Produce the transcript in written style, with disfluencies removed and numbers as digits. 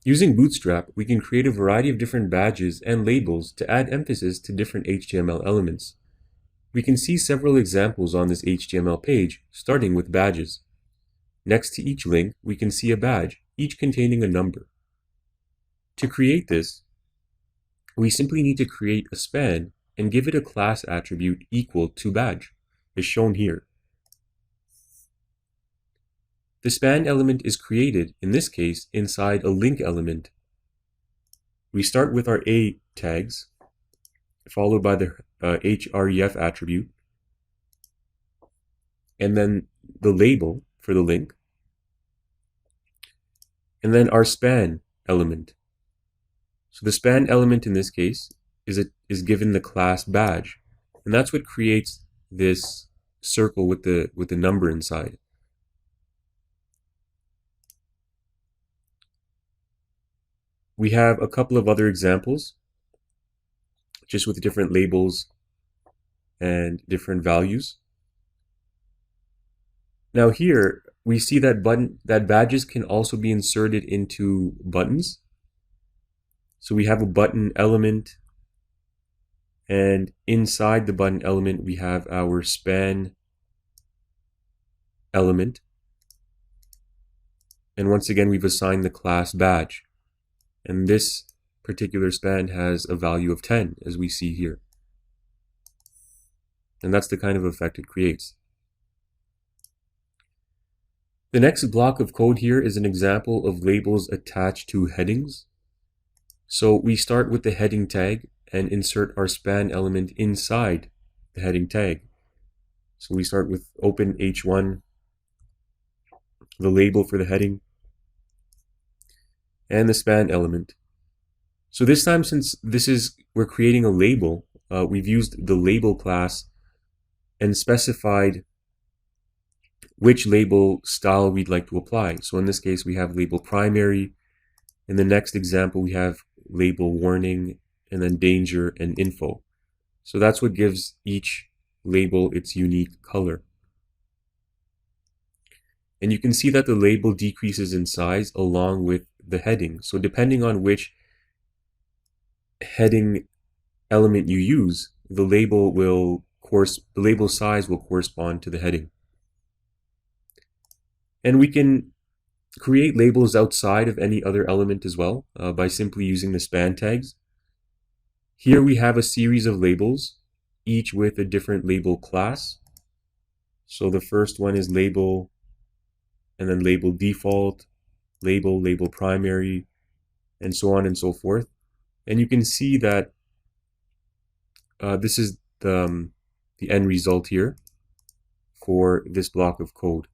Using Bootstrap, we can create a variety of different badges and labels to add emphasis to different HTML elements. We can see several examples on this HTML page, starting with badges. Next to each link, we can see a badge, each containing a number. To create this, we simply need to create a span and give it a class attribute equal to badge, as shown here. The span element is created, in this case, inside a link element. We start with our A tags, followed by the href attribute, and then the label for the link, and then our span element. So the span element in this case is given the class badge, and that's what creates this circle with the number inside. We have a couple of other examples, just with different labels and different values. Now here we see that badges can also be inserted into buttons. So we have a button element, and inside the button element we have our span element. And once again we've assigned the class badge. And this particular span has a value of 10, as we see here. And that's the kind of effect it creates. The next block of code here is an example of labels attached to headings. So we start with the heading tag and insert our span element inside the heading tag. So we start with open h1, the label for the heading, and the span element. So this time, since we're creating a label, we've used the label class and specified which label style we'd like to apply. So in this case, we have label primary. In the next example, we have label warning, and then danger and info. So that's what gives each label its unique color. And you can see that the label decreases in size along with the heading. So depending on which heading element you use, the label size will correspond to the heading. And we can create labels outside of any other element as well by simply using the span tags. Here we have a series of labels, each with a different label class. So the first one is label, and then label default, label primary, and so on and so forth. And you can see that this is the end result here for this block of code.